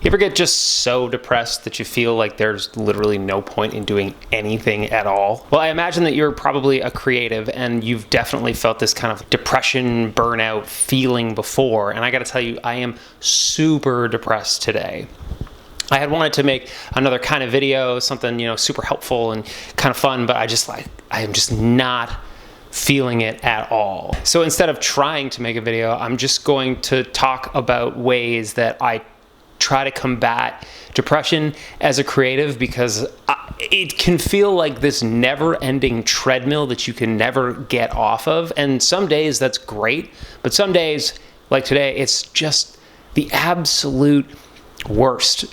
You ever get just so depressed that you feel like there's literally no point in doing anything at all? Well, I imagine that you're probably a creative and you've definitely felt this kind of depression, burnout feeling before. And I gotta tell you, I am super depressed today. I had wanted to make another kind of video, something, super helpful and kind of fun, but I am just not feeling it at all. So instead of trying to make a video, I'm just going to talk about ways that I try to combat depression as a creative, because it can feel like this never-ending treadmill that you can never get off of. And some days that's great, but some days, like today, it's just the absolute worst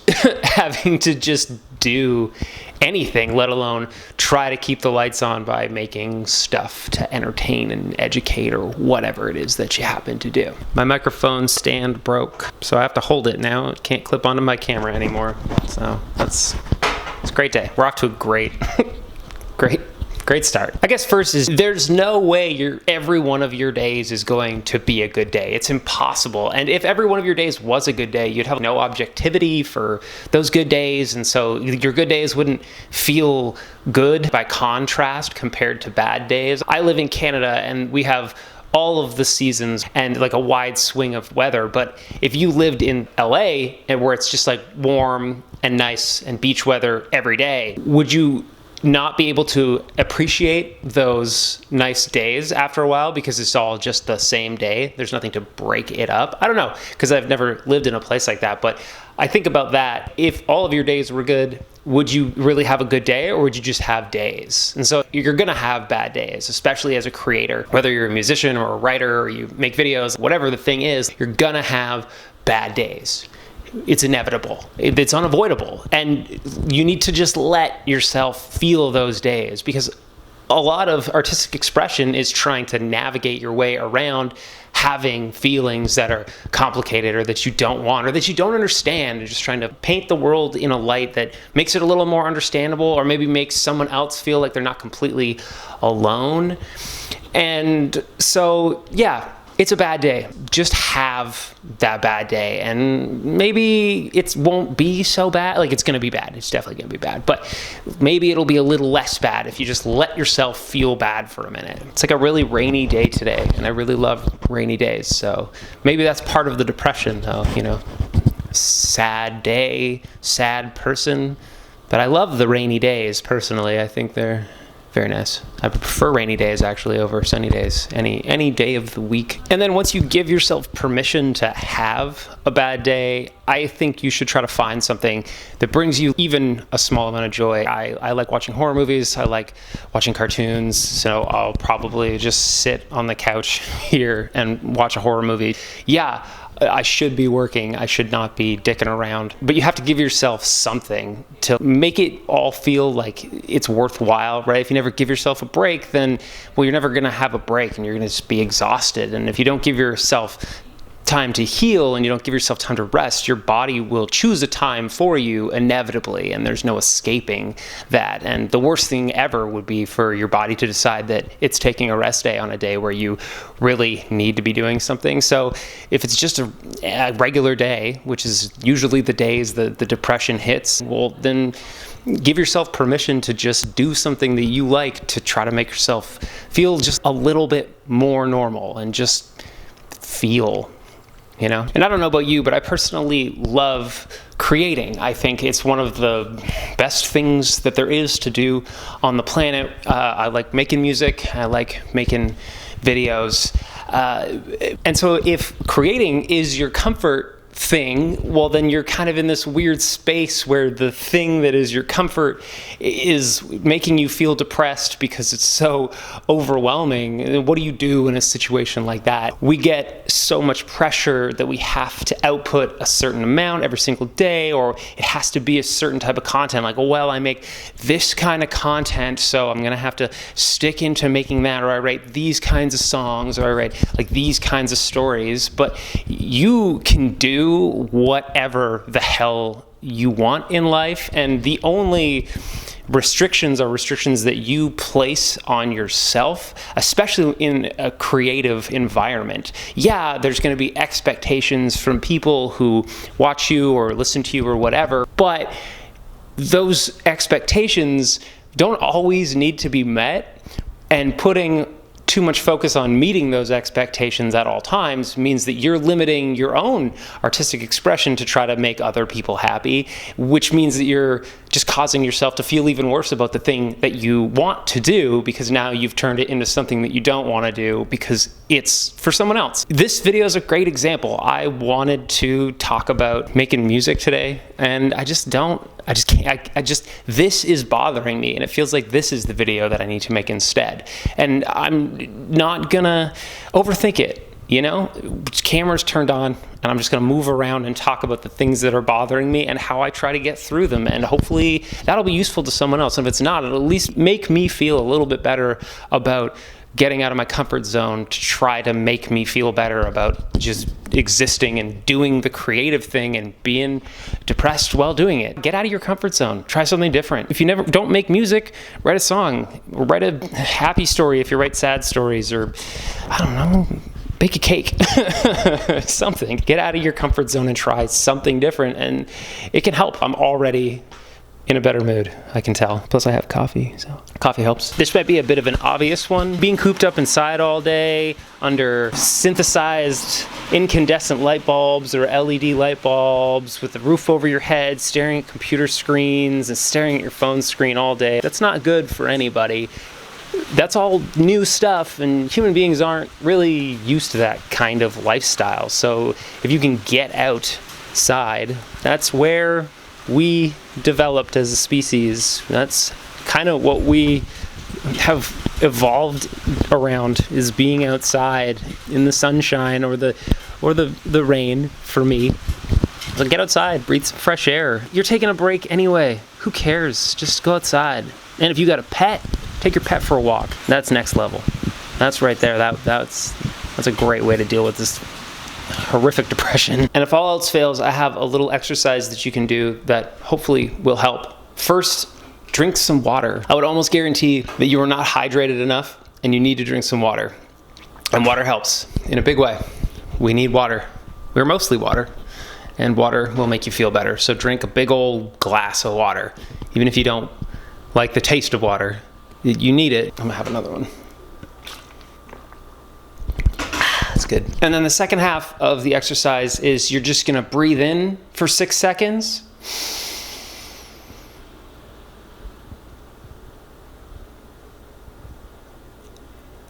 having to just do anything, let alone try to keep the lights on by making stuff to entertain and educate or whatever it is that you happen to do. My microphone stand broke, so I have to hold it now. It can't clip onto my camera anymore. So it's a great day. We're off to a great start. I guess first is there's no way every one of your days is going to be a good day. It's impossible. And if every one of your days was a good day, you'd have no objectivity for those good days. And so your good days wouldn't feel good by contrast compared to bad days. I live in Canada and we have all of the seasons and like a wide swing of weather. But if you lived in LA and where it's just like warm and nice and beach weather every day, would you not be able to appreciate those nice days after a while because it's all just the same day? There's nothing to break it up. I don't know, because I've never lived in a place like that, but I think about that. If all of your days were good, would you really have a good day, or would you just have days? And so you're gonna have bad days, especially as a creator. Whether you're a musician or a writer or you make videos, whatever the thing is, you're gonna have bad days. It's inevitable. It's unavoidable. And you need to just let yourself feel those days, because a lot of artistic expression is trying to navigate your way around having feelings that are complicated or that you don't want or that you don't understand. You're just trying to paint the world in a light that makes it a little more understandable, or maybe makes someone else feel like they're not completely alone. And so, yeah, it's a bad day. Just have that bad day, and maybe it won't be so bad. Like, it's going to be bad. It's definitely going to be bad, but maybe it'll be a little less bad if you just let yourself feel bad for a minute. It's like a really rainy day today, and I really love rainy days. So maybe that's part of the depression, though, sad day, sad person. But I love the rainy days personally. I think they're very nice. I prefer rainy days actually over sunny days, any day of the week. And then once you give yourself permission to have a bad day, I think you should try to find something that brings you even a small amount of joy. I like watching horror movies. I like watching cartoons. So I'll probably just sit on the couch here and watch a horror movie. Yeah, I should be working. I should not be dicking around. But you have to give yourself something to make it all feel like it's worthwhile, right? If you never give yourself a break, then, well, you're never going to have a break and you're going to just be exhausted. And if you don't give yourself time to heal and you don't give yourself time to rest, your body will choose a time for you inevitably, and there's no escaping that. And the worst thing ever would be for your body to decide that it's taking a rest day on a day where you really need to be doing something. So if it's just a regular day, which is usually the days the depression hits, well, then give yourself permission to just do something that you like to try to make yourself feel just a little bit more normal and just feel. And I don't know about you, but I personally love creating. I think it's one of the best things that there is to do on the planet. I like making music. I like making videos. And so if creating is your comfort thing, well, then you're kind of in this weird space where the thing that is your comfort is making you feel depressed because it's so overwhelming. What do you do in a situation like that? We get so much pressure that we have to output a certain amount every single day, or it has to be a certain type of content. Like, well, I make this kind of content, so I'm going to have to stick into making that, or I write these kinds of songs, or I write like these kinds of stories. But you can do whatever the hell you want in life, and the only Restrictions are restrictions that you place on yourself, especially in a creative environment. Yeah, there's going to be expectations from people who watch you or listen to you or whatever, but those expectations don't always need to be met, and putting too much focus on meeting those expectations at all times means that you're limiting your own artistic expression to try to make other people happy, which means that you're just causing yourself to feel even worse about the thing that you want to do, because now you've turned it into something that you don't want to do because it's for someone else. This video is a great example. I wanted to talk about making music today, and I just can't. This is bothering me, and it feels like this is the video that I need to make instead. And I'm not gonna overthink it. Camera's turned on, and I'm just going to move around and talk about the things that are bothering me and how I try to get through them. And hopefully that'll be useful to someone else. And if it's not, it'll at least make me feel a little bit better about getting out of my comfort zone to try to make me feel better about just existing and doing the creative thing and being depressed while doing it. Get out of your comfort zone. Try something different. If you don't make music, write a song. Write a happy story if you write sad stories, or I don't know, bake a cake. Something. Get out of your comfort zone and try something different, and it can help. I'm already in a better mood, I can tell. Plus I have coffee, so coffee helps. This might be a bit of an obvious one. Being cooped up inside all day under synthesized incandescent light bulbs or LED light bulbs with the roof over your head, staring at computer screens and staring at your phone screen all day, that's not good for anybody. That's all new stuff, and human beings aren't really used to that kind of lifestyle. So if you can get outside, that's where we developed as a species. That's kind of what we have evolved around, is being outside in the sunshine or the rain for me. So get outside, breathe some fresh air. You're taking a break anyway. Who cares? Just go outside. And if you got a pet, take your pet for a walk. That's next level. That's right there. That's a great way to deal with this horrific depression. And if all else fails, I have a little exercise that you can do that hopefully will help. First, drink some water. I would almost guarantee that you are not hydrated enough and you need to drink some water. And water helps in a big way. We need water. We're mostly water, and water will make you feel better. So drink a big old glass of water. Even if you don't like the taste of water, you need it. I'm gonna have another one. That's good. And then the second half of the exercise is you're just gonna breathe in for 6 seconds.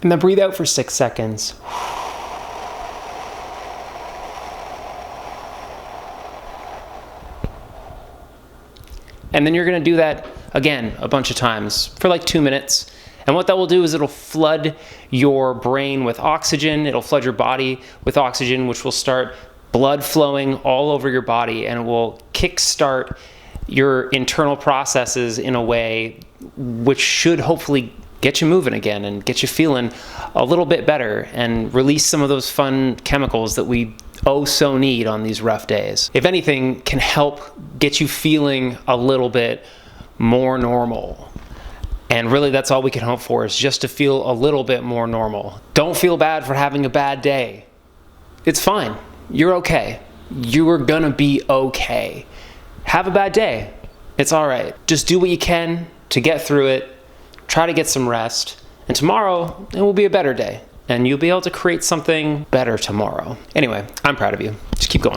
And then breathe out for 6 seconds. And then you're gonna do that again a bunch of times for like 2 minutes. And what that will do is it'll flood your brain with oxygen, it'll flood your body with oxygen, which will start blood flowing all over your body, and it will kickstart your internal processes in a way which should hopefully get you moving again and get you feeling a little bit better and release some of those fun chemicals that we so need on these rough days. If anything, can help get you feeling a little bit more normal. And really that's all we can hope for, is just to feel a little bit more normal. Don't feel bad for having a bad day. It's fine. You're okay. You are gonna be okay. Have a bad day. It's all right. Just do what you can to get through it. Try to get some rest. And tomorrow, it will be a better day. And you'll be able to create something better tomorrow. Anyway, I'm proud of you. Just keep going.